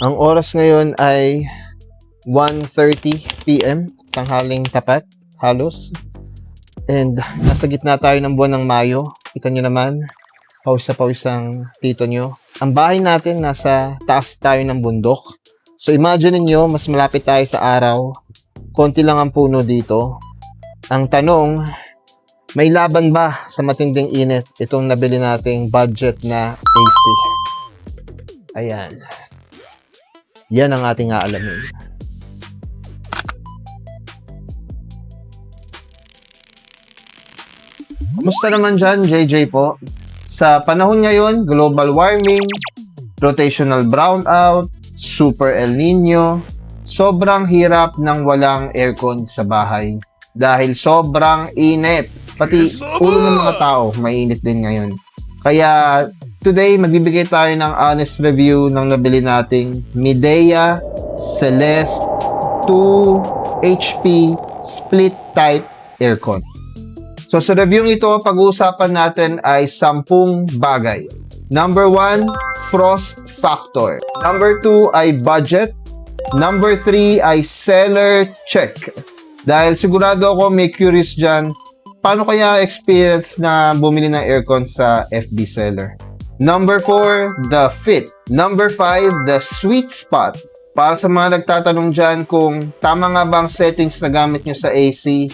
Ang oras ngayon ay 1:30 PM, tanghaling tapat, halos. And nasa gitna tayo ng buwan ng Mayo. Kita nyo naman, pawis na pawis ang tito nyo. Ang bahay natin, nasa taas tayo ng bundok. So imagine niyo mas malapit tayo sa araw. Konti lang ang puno dito. Ang tanong, may laban ba sa matinding init itong nabili nating budget na AC? Ayan. Yan ang ating aalamin. Kumusta naman dyan, JJ po? Sa panahon ngayon, global warming, rotational brownout, super El Nino, sobrang hirap ng walang aircon sa bahay. Dahil sobrang init. Pati ulo ng mga tao, mainit din ngayon. Kaya today, magbibigay tayo ng honest review ng nabili nating Midea Celeste 2 HP split type aircon. So sa review ito, pag-uusapan natin ay 10 bagay. Number 1, frost factor. Number 2 ay budget. Number 3 ay seller check. Dahil sigurado ako may curious dyan, paano kaya experience na bumili ng aircon sa FB seller? Number 4, the fit. Number 5, the sweet spot. Para sa mga nagtatanong dyan kung tama nga ba ang settings na gamit nyo sa AC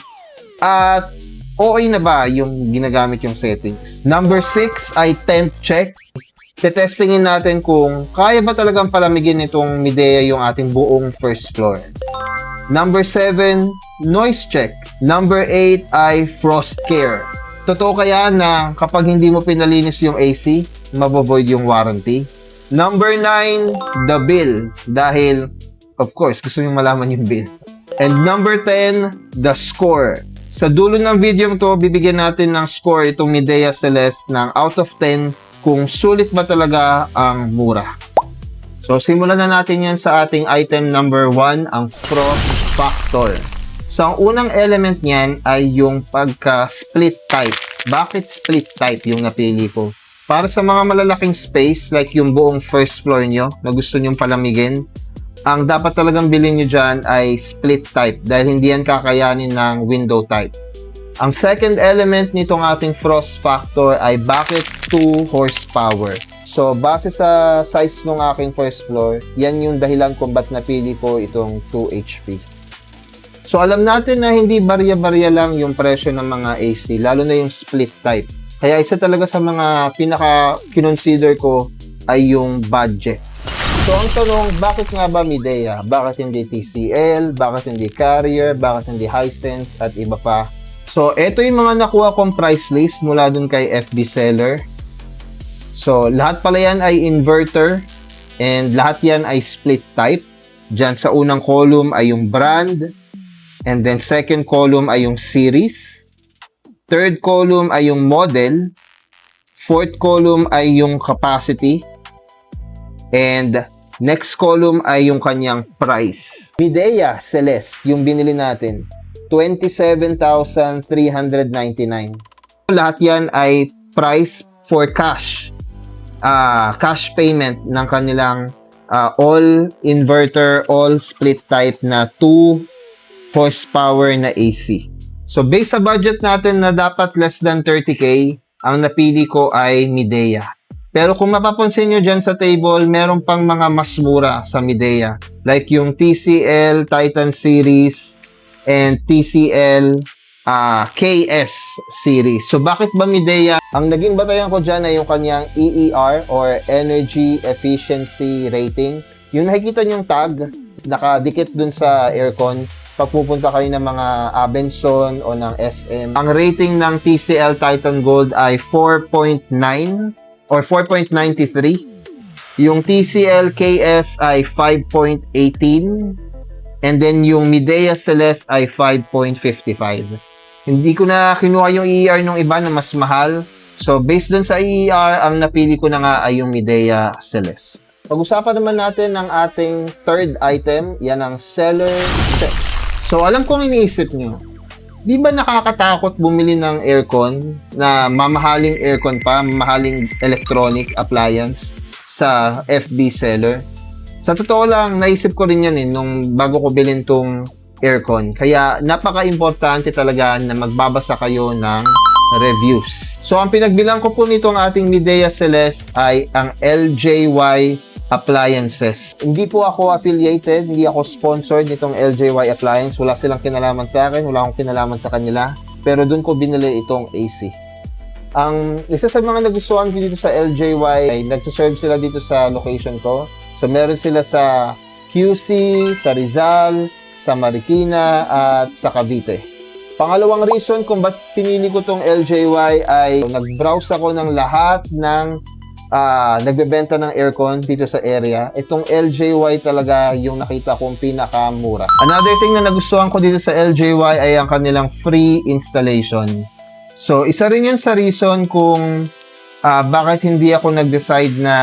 at okay na ba yung ginagamit yung settings. Number 6 ay temp check. Tetestingin natin kung kaya ba talagang palamigin itong Midea yung ating buong first floor. Number 7, noise check. Number 8 ay frost care. Totoo kaya na kapag hindi mo pinalinis yung AC, mabo-void yung warranty? Number 9, the bill. Dahil, of course, gusto nyo malaman yung bill. And number 10, the score. Sa dulo ng video to, bibigyan natin ng score itong Midea Celeste ng out of 10 kung sulit ba talaga ang mura. So, simulan na natin yan sa ating item number 1, ang frost factor. So, ang unang element niyan ay yung pagka-split type. Bakit split type yung napili ko? Para sa mga malalaking space, like yung buong first floor nyo, na gusto nyong palamigin, ang dapat talagang bilhin nyo dyan ay split type dahil hindi yan kakayanin ng window type. Ang second element nitong ating frost factor ay bakit 2 horsepower. So, base sa size ng aking first floor, yan yung dahilan kung ba't napili ko itong 2 HP. So, alam natin na hindi barya-barya lang yung presyo ng mga AC, lalo na yung split type. Kaya isa talaga sa mga pinaka-kinonsider ko ay yung budget. So, ang tanong, bakit nga ba Midea? Bakit hindi TCL? Bakit hindi Carrier? Bakit hindi Hisense? At iba pa. So, ito yung mga nakuha kong price list mula dun kay FB Seller. So, lahat pala yan ay inverter and lahat yan ay split type. Diyan sa unang column ay yung brand. And then second column ay yung series. Third column ay yung model. Fourth column ay yung capacity. And next column ay yung kanyang price. Midea Celeste, yung binili natin, 27,399. Lahat yan ay price for cash. Cash payment ng kanilang all inverter, all split type na 2 horsepower na AC. So, based sa budget natin na dapat less than 30K, ang napili ko ay Midea. Pero kung mapapansin nyo dyan sa table, meron pang mga mas mura sa Midea. Like yung TCL Titan Series and TCL KS Series. So, bakit ba Midea? Ang naging batayan ko dyan ay yung kanyang EER or Energy Efficiency Rating. Yung nakikita nyong tag, nakadikit dun sa aircon, pagpupunta kayo ng mga Abenson o ng SM. Ang rating ng TCL Titan Gold ay 4.9 or 4.93. Yung TCL KS ay 5.18. And then yung Midea Celeste ay 5.55. Hindi ko na kinuha yung EER ng iba na mas mahal. So, based dun sa EER, ang napili ko na nga ay yung Midea Celeste. Pag-usapan naman natin ang ating third item. Yan ang seller check. So, alam kong iniisip nyo, di ba nakakatakot bumili ng aircon na mamahaling aircon pa, mamahaling electronic appliance sa FB seller? Sa totoo lang, naisip ko rin yan nung bago ko bilhin tong aircon. Kaya napaka-importante talaga na magbabasa kayo ng reviews. So ang pinagbilang ko po nitong ating Midea Celeste ay ang LJY Appliances. Hindi po ako affiliated, hindi ako sponsored nitong LJY Appliance. Wala silang kinalaman sa akin, wala akong kinalaman sa kanila. Pero doon ko binili itong AC. Ang isa sa mga nagustuhan ko dito sa LJY ay nagsiserve sila dito sa location ko. So meron sila sa QC, sa Rizal, sa Marikina at sa Cavite. Pangalawang reason kung ba't pinili ko tong LJY ay nag-browse ako ng lahat ng nagbebenta ng aircon dito sa area. Itong LJY talaga yung nakita kong pinakamura. Another thing na nagustuhan ko dito sa LJY ay ang kanilang free installation. So, isa rin yun sa reason kung bakit hindi ako nag-decide na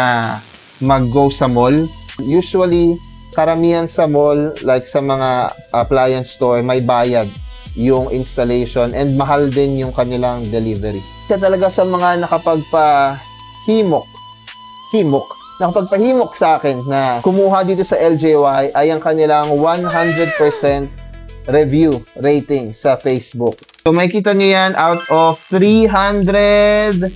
mag-go sa mall. Usually, karamihan sa mall, like sa mga appliance store, may bayad yung installation and mahal din yung kanilang delivery. Isa talaga sa mga nakapagpahimok sa akin na kumuha dito sa LJY ay ang kanilang 100% review rating sa Facebook. So makikita nyo yan, out of 396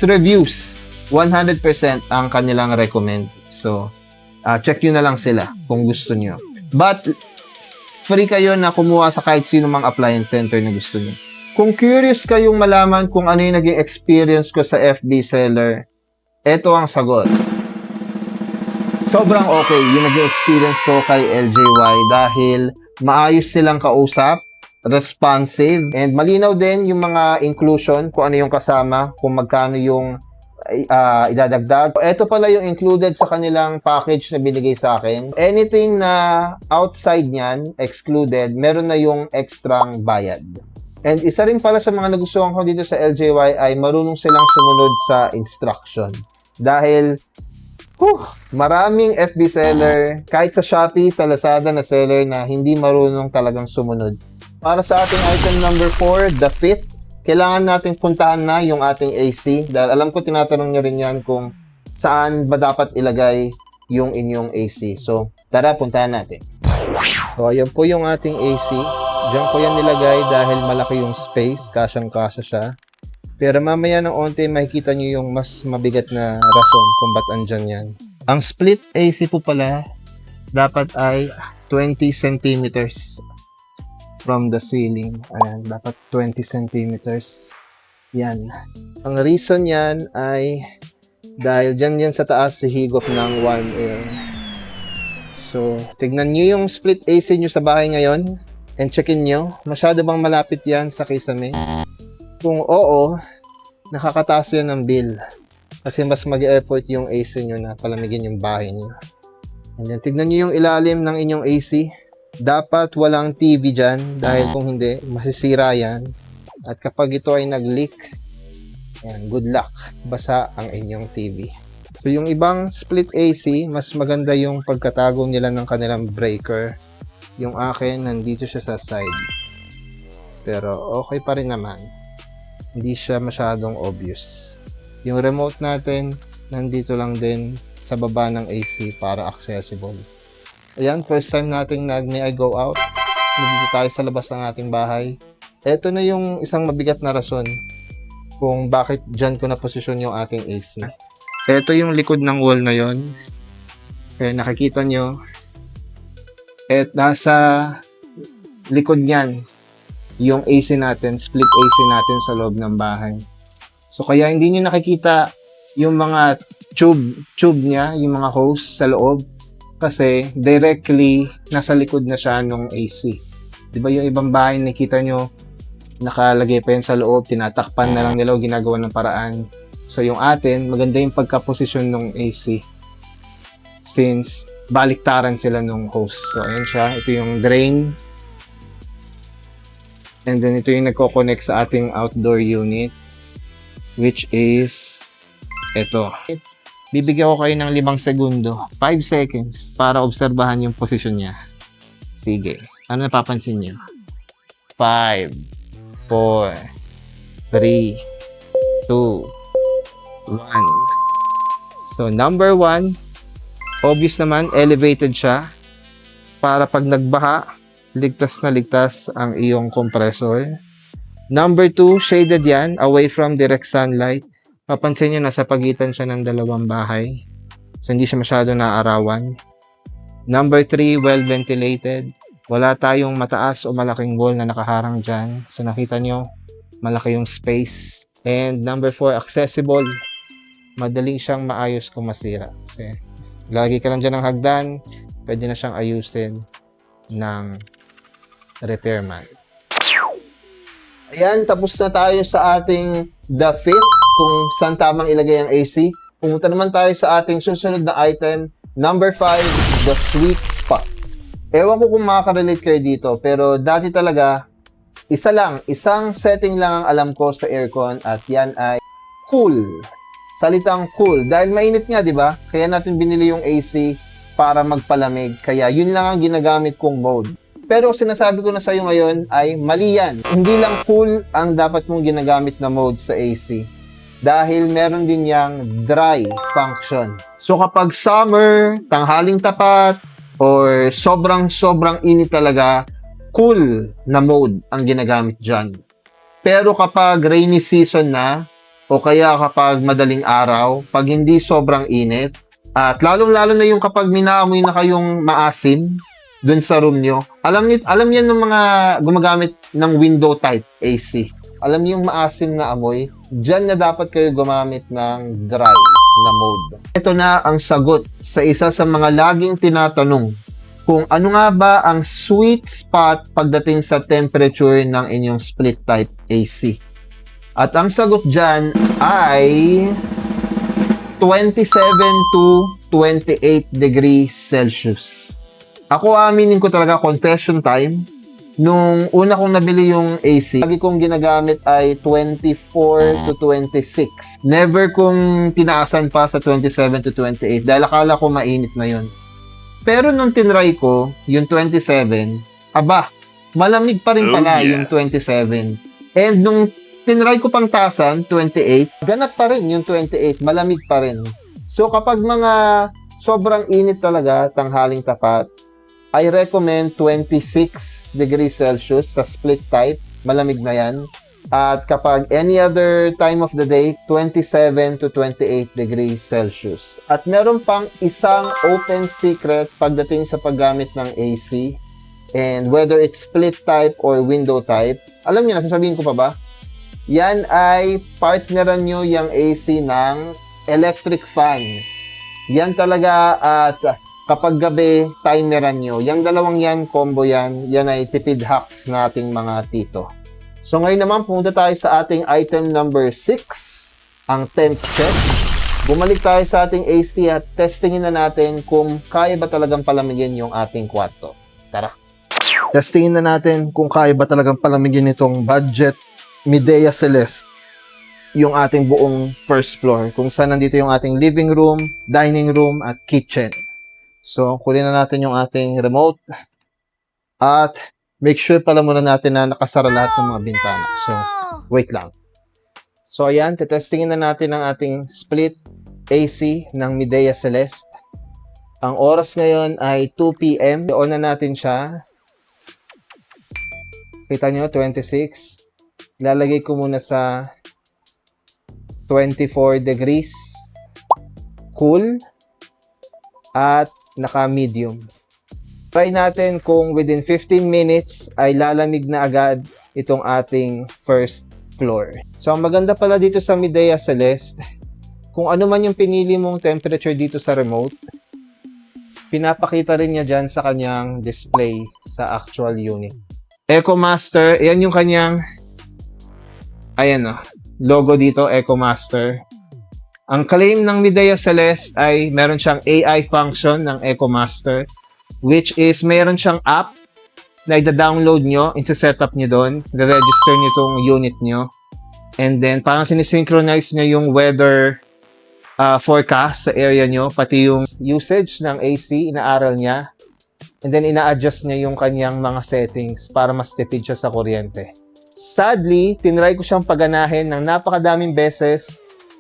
reviews, 100% ang kanilang recommend. So check nyo na lang sila kung gusto nyo. But free kayo na kumuha sa kahit sino mang appliance center na gusto nyo. Kung curious kayong malaman kung ano yung naging experience ko sa FB seller, eto ang sagot. Sobrang okay yung naging experience ko kay LJY dahil maayos silang kausap, responsive, and malinaw din yung mga inclusion, kung ano yung kasama, kung magkano yung idadagdag. Ito pala yung included sa kanilang package na binigay sa akin. Anything na outside niyan, excluded, meron na yung extrang bayad. And isa rin pala sa mga nagustuhan ko dito sa LJY ay marunong silang sumunod sa instruction. Dahil maraming FB seller, kahit sa Shopee, sa Lazada na seller na hindi marunong talagang sumunod. Para sa ating item number 4, the fit, kailangan nating puntahan na yung ating AC. Dahil alam ko tinatanong nyo rin yan kung saan ba dapat ilagay yung inyong AC. So, tara, puntahan natin. So, ayan po yung ating AC. Diyan ko yan nilagay dahil malaki yung space, kasyang-kasya siya. Pero mamaya ng onte, makikita nyo yung mas mabigat na rason kung ba't andyan yan. Ang split AC po pala, dapat ay 20 centimeters from the ceiling. Ayan, dapat 20 centimeters. Yan. Ang reason yan ay dahil dyan yan sa taas hihigop ng warm air. So, tignan nyo yung split AC nyo sa bahay ngayon. And checkin nyo, masyado bang malapit yan sa kisame? Kung oo, nakakataas yan ng bill. Kasi mas mag-effort yung AC nyo na palamigin yung bahay nyo. And then, tignan nyo yung ilalim ng inyong AC. Dapat walang TV dyan dahil kung hindi, masisira yan. At kapag ito ay nag-leak, yan, good luck. Basa ang inyong TV. So, yung ibang split AC, mas maganda yung pagkatago nila ng kanilang breaker. Yung akin, nandito siya sa side. Pero okay pa rin naman. Hindi siya masyadong obvious. Yung remote natin, nandito lang din sa baba ng AC para accessible. Ayan, first time nating may I go out. Nandito tayo sa labas ng ating bahay. Ito na yung isang mabigat na rason kung bakit dyan ko na posisyon yung ating AC. Ito yung likod ng wall na yon. Kaya nakikita nyo, at nasa likod niyan yung AC natin, split AC natin sa loob ng bahay. So kaya hindi niyo nakikita yung mga tube niya, yung mga hose sa loob kasi directly nasa likod na siya nung AC. 'Di ba yung ibang bahay nakita nyo nakalagay pa yun sa loob, tinatakpan na lang nila o ginagawa ng paraan. So yung atin, maganda yung pagka-posisyon ng AC since baliktaran sila nung hose. So, ayan siya. Ito yung drain. And then, ito yung nagko-connect sa ating outdoor unit. Which is, ito. Bibigyan ko kayo ng 5 segundo. 5 seconds para obserbahan yung posisyon niya. Sige. Ano napapansin niyo? 5, 4, 3, 2, 1. So, number 1, Obvious naman, elevated siya para pag nagbaha, ligtas na ligtas ang iyong compressor. Number 2, shaded yan, away from direct sunlight. Papansin nyo, nasa pagitan siya ng dalawang bahay. So, hindi siya masyado naaarawan. Number 3, well ventilated. Wala tayong mataas o malaking wall na nakaharang dyan. So, nakita nyo, malaki yung space. And number 4, accessible. Madaling siyang maayos kung masira. Kasi, lagi ka lang dyan ng hagdan, pwede na siyang ayusin ng repairman. Ayan, tapos na tayo sa ating the fit, kung saan tamang ilagay ang AC. Pumunta naman tayo sa ating susunod na item, number 5, the sweet spot. Ewan ko kung makaka-relate kayo dito, pero dati talaga, isang setting lang ang alam ko sa aircon at yan ay cool. Salitang cool. Dahil mainit nga, di ba? Kaya natin binili yung AC para magpalamig. Kaya yun lang ang ginagamit kong mode. Pero sinasabi ko na sa'yo ngayon ay mali yan. Hindi lang cool ang dapat mong ginagamit na mode sa AC. Dahil meron din yang dry function. So kapag summer, tanghaling tapat, or sobrang init talaga, cool na mode ang ginagamit dyan. Pero kapag rainy season na, o kaya kapag madaling araw, pag hindi sobrang init, at lalong-lalo na yung kapag minaamoy na kayong maasim dun sa room nyo, alam yan ng mga gumagamit ng window type AC. Alam niyo yung maasim na amoy, dyan na dapat kayo gumamit ng dry na mode. Ito na ang sagot sa isa sa mga laging tinatanong kung ano nga ba ang sweet spot pagdating sa temperature ng inyong split type AC. At ang sagot dyan ay 27 to 28 degrees Celsius. Ako aminin ko talaga, confession time, nung una kong nabili yung AC, lagi kong ginagamit ay 24 to 26. Never kong tinaasan pa sa 27 to 28 dahil akala ko mainit na yun. Pero nung tinry ko, yung 27, aba, malamig pa rin pala yung 27. And nung tinry ko pang tasan, 28, ganap pa rin yung 28, malamig pa rin. So kapag mga sobrang init talaga, tanghaling tapat, I recommend 26 degrees Celsius sa split type. Malamig na yan. At kapag any other time of the day, 27 to 28 degrees Celsius. At meron pang isang open secret pagdating sa paggamit ng AC. And whether it's split type or window type, alam niyo, nasasabihin ko pa ba? Yan ay partneran nyo yung AC ng electric fan. Yan talaga at kapag gabi, timeran nyo. Yung dalawang yan, combo yan, yan ay tipid hacks nating mga tito. So ngayon naman, pumunta tayo sa ating item number 6, ang temp check. Bumalik tayo sa ating AC at testingin na natin kung kaya ba talagang palamigin yung ating kwarto. Tara! Testingin na natin kung kaya ba talagang palamigin itong budget Midea Celeste yung ating buong first floor. Kung saan nandito yung ating living room, dining room, at kitchen. So, kunin na natin yung ating remote at make sure pala muna natin na nakasara lahat ng mga bintana. So, wait lang. So, ayan, tetestingin na natin ang ating split AC ng Midea Celeste. Ang oras ngayon ay 2 p.m. On na natin siya. Kita nyo, 26. Ilalagay ko muna sa 24 degrees. Cool. At naka-medium. Try natin kung within 15 minutes ay lalamig na agad itong ating first floor. So, ang maganda pala dito sa Midea Celeste, kung ano man yung pinili mong temperature dito sa remote, pinapakita rin niya dyan sa kanyang display sa actual unit. EcoMaster, yan yung kanyang, ayan o, logo dito, EcoMaster. Ang claim ng Midea Celeste ay meron siyang AI function ng EcoMaster, which is meron siyang app na i-download nyo, isa-setup nyo doon, re-register nyo itong unit nyo, and then parang sinisynchronize nyo yung weather forecast sa area nyo, pati yung usage ng AC, inaaral niya, and then ina-adjust niya yung kanyang mga settings para mas tipid siya sa kuryente. Sadly, tinry ko siyang paganahin ng napakadaming beses.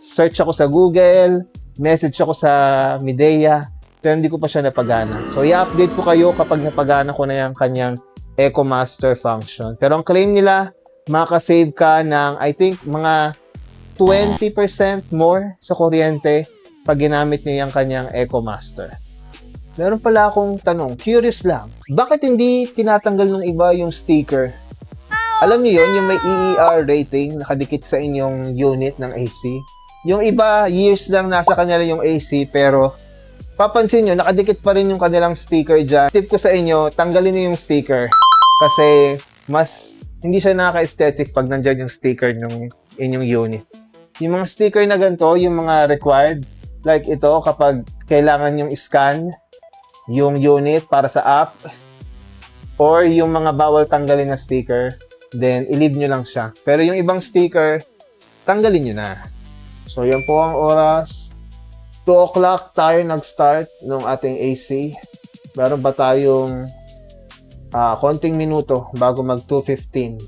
Search ako sa Google, message ako sa Midea, pero hindi ko pa siya napagana. So, i-update ko kayo kapag napagana ko na yung kanyang EcoMaster function. Pero ang claim nila, makasave ka ng, I think, mga 20% more sa kuryente pag ginamit nyo yung kanyang EcoMaster. Meron pala akong tanong, curious lang, bakit hindi tinatanggal ng iba yung sticker? Alam niyo yun, yung may EER rating nakadikit sa inyong unit ng AC. Yung iba, years lang nasa kanila yung AC, pero papansin nyo, nakadikit pa rin yung kanilang sticker dyan. Tip ko sa inyo, tanggalin nyo yung sticker. Kasi mas hindi siya nakaka-aesthetic pag nandyan yung sticker ng inyong unit. Yung mga sticker na ganito, yung mga required, like ito, kapag kailangan yung scan yung unit para sa app, or yung mga bawal tanggalin na sticker, then i-leave nyo lang siya. Pero yung ibang sticker, tanggalin nyo na. So, yan po ang oras. 2 o'clock tayo nag-start ng ating AC. Meron ba tayong konting minuto bago mag 2:15?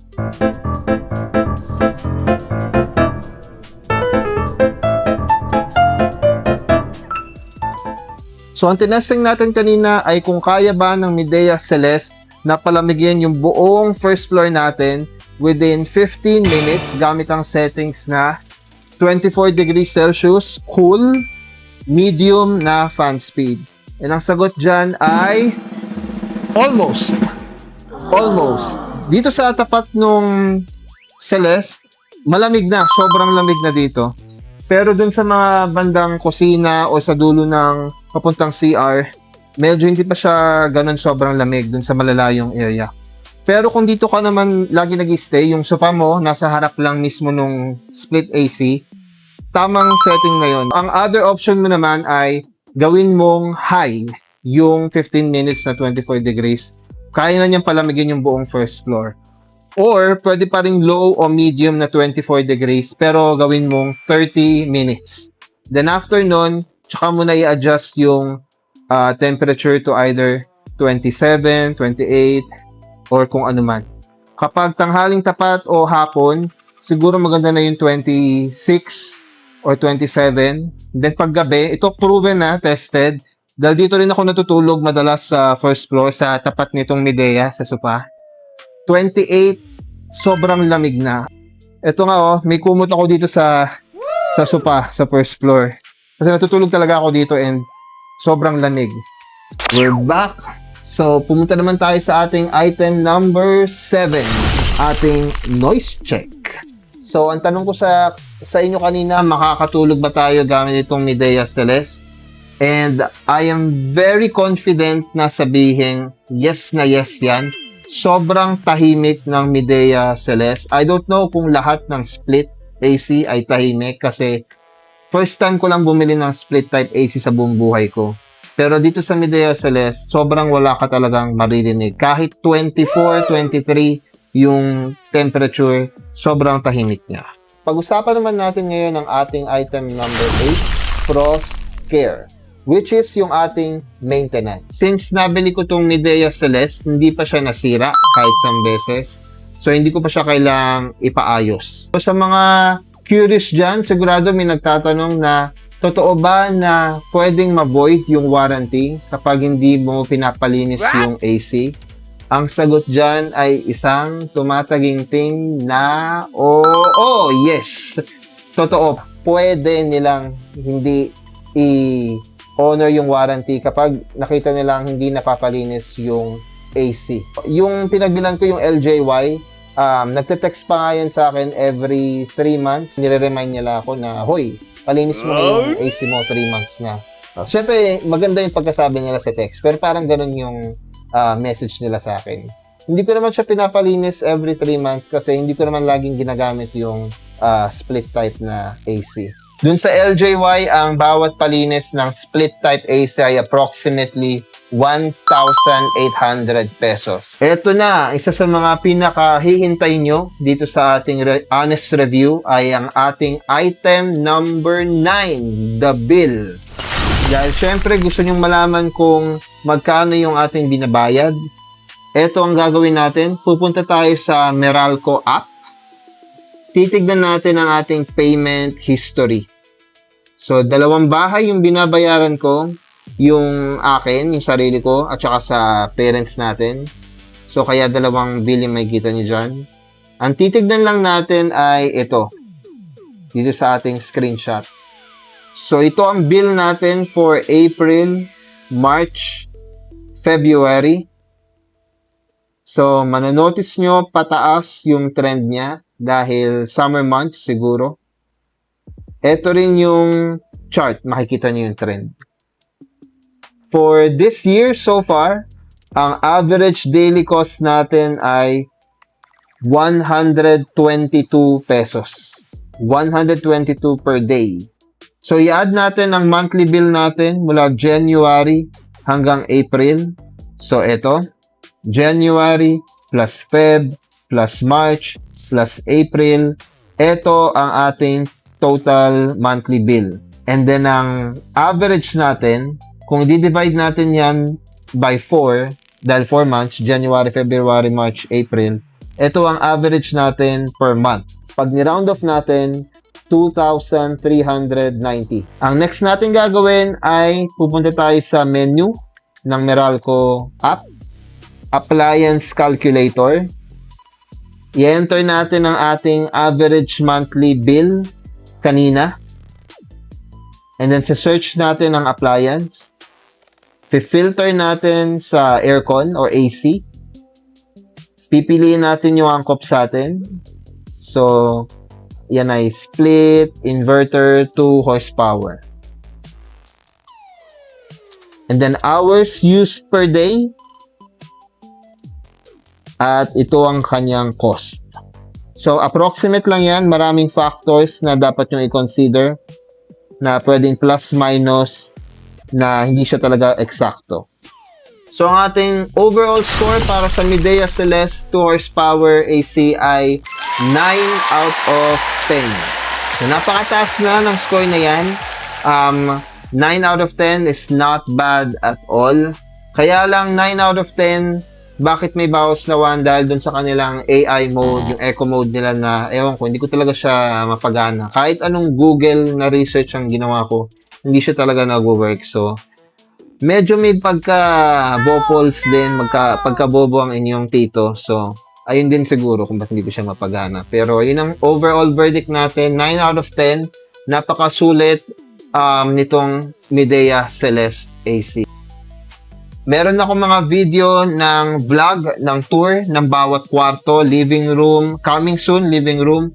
So, ang tinesting natin kanina ay kung kaya ba ng Midea Celeste na palamigin yung buong first floor natin within 15 minutes gamit ang settings na 24 degrees Celsius, cool, medium na fan speed. And ang sagot dyan ay almost. Almost. Dito sa tapat nung Celeste, malamig na. Sobrang lamig na dito. Pero dun sa mga bandang kusina o sa dulo ng papuntang CR, medyo hindi pa siya ganun sobrang lamig dun sa malalayong area. Pero kung dito ka naman lagi nag-stay, yung sofa mo nasa harap lang mismo nung split AC, tamang setting na yon. Ang other option mo naman ay gawin mong high yung 15 minutes na 24 degrees. Kaya na niyang palamigin yung buong first floor. Or pwede pa ring low o medium na 24 degrees pero gawin mong 30 minutes. Then after nun, tsaka mo na i-adjust yung temperature to either 27, 28, or kung ano man. Kapag tanghaling tapat o hapon, siguro maganda na yung 26 or 27. Then paggabi, ito proven na, tested. Dahil dito rin ako natutulog madalas sa first floor sa tapat nitong Midea sa sofa. 28, sobrang lamig na. Ito nga may kumot ako dito sa sofa, sa first floor. Kasi natutulog talaga ako dito and sobrang lamig. We're back. So, pumunta naman tayo sa ating item number 7. Ating noise check. So, ang tanong ko sa inyo kanina, makakatulog ba tayo gamit itong Midea Celeste? And I am very confident na sabihin, yes na yes yan. Sobrang tahimik ng Midea Celeste. I don't know kung lahat ng split AC ay tahimik kasi first time ko lang bumili ng split type AC sa buong buhay ko. Pero dito sa Midea Celeste, sobrang wala ka talagang maririnig. Kahit 24, 23 yung temperature, sobrang tahimik niya. Pag-usapan naman natin ngayon ang ating item number 8, Frost Care, which is yung ating maintenance. Since nabili ko tong Midea Celeste, hindi pa siya nasira kahit isang beses. So, hindi ko pa siya kailangang ipaayos. So, sa mga curious dyan, sigurado may nagtatanong na totoo ba na pwedeng ma-void yung warranty kapag hindi mo pinapalinis yung AC? Ang sagot dyan ay isang tumataginting na yes! Totoo, pwede nilang hindi i-honor yung warranty kapag nakita nilang hindi napapalinis yung AC. Yung pinagbilan ko yung LJY, nagte-text pa nga yan sa akin every 3 months. Nire-remind nila ako na, hoy, palinis mo na yung AC mo 3 months na. Siyempre, maganda yung pagkasabi nila sa text, pero parang ganun yung message nila sa akin. Hindi ko naman siya pinapalinis every 3 months kasi hindi ko naman laging ginagamit yung split type na AC. Dun sa LJY, ang bawat palinis ng split type AC ay approximately 1,800 pesos. Ito na, isa sa mga pinakahihintay nyo dito sa ating honest review ay ang ating item number 9, the bill. Dahil syempre gusto nyong malaman kung magkano yung ating binabayad. Ito ang gagawin natin. Pupunta tayo sa Meralco app. Titignan natin ang ating payment history. So, 2 bahay yung binabayaran ko. yung akin, yung sarili ko, at saka sa parents natin. So, kaya dalawang bill yung makikita nyo dyan. Ang titignan lang natin ay ito. Dito sa ating screenshot. So, ito ang bill natin for April, March, February. So, manonotice nyo pataas yung trend niya dahil summer months siguro. Ito rin yung chart. Makikita nyo yung trend. For this year so far, ang average daily cost natin ay 122 pesos. 122 per day. So, i-add natin ang monthly bill natin mula January hanggang April. So, ito. January plus Feb plus March plus April. Ito ang ating total monthly bill. And then, ang average natin, kung i-divide natin yan by 4, dahil 4 months, January, February, March, April, ito ang average natin per month. Pag ni-round off natin, 2,390. Ang next natin gagawin ay pupunta tayo sa menu ng Meralco app, Appliance Calculator. I-enter natin ang ating average monthly bill kanina. And then sa search natin ang appliance. Filter natin sa aircon or AC. Pipiliin natin yung angkop sa atin. So, yan ay split, inverter, 2 horsepower. And then hours used per day. At ito ang kanyang cost. So, approximate lang yan. Maraming factors na dapat nyo i-consider na pwedeng plus, minus, na hindi siya talaga eksakto. So, ang ating overall score para sa Midea Celeste 2 horsepower AC ay 9 out of 10. So, napakataas na ng score na yan. 9 out of 10 is not bad at all. Kaya lang 9 out of 10, bakit may bawas na 1? Dahil dun sa kanilang AI mode, yung eco mode nila na, ewan ko, hindi ko talaga siya mapagana. Kahit anong Google na research ang ginawa ko, hindi siya talaga nag-work. So, medyo may pagka-bopols din, pagka-bobo ang inyong tito. So, ayun din siguro kung ba't hindi ko siya mapagana. Pero, yun ang overall verdict natin. 9 out of 10. Napakasulit nitong Midea Celeste AC. Meron ako mga video ng vlog, ng tour ng bawat kwarto, living room, coming soon, living room,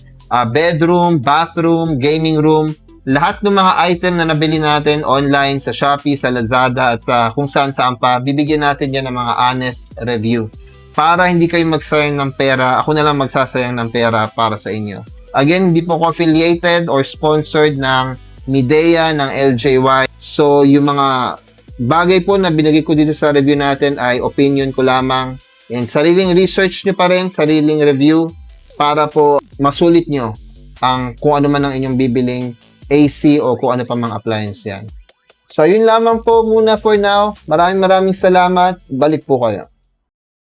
bedroom, bathroom, gaming room. Lahat ng mga item na nabili natin online sa Shopee, sa Lazada, at sa kung saan pa, bibigyan natin yan ng mga honest review. Para hindi kayo magsayang ng pera, ako na lang magsasayang ng pera para sa inyo. Again, hindi po ako affiliated or sponsored ng Midea, ng LJY. So, yung mga bagay po na binigay ko dito sa review natin ay opinion ko lamang. And sariling research nyo pa rin, sariling review, para po masulit nyo ang kung ano man ang inyong bibiling AC o kung ano pa mang appliance yan. So, yun lamang po muna for now. Maraming salamat. Balik po kayo.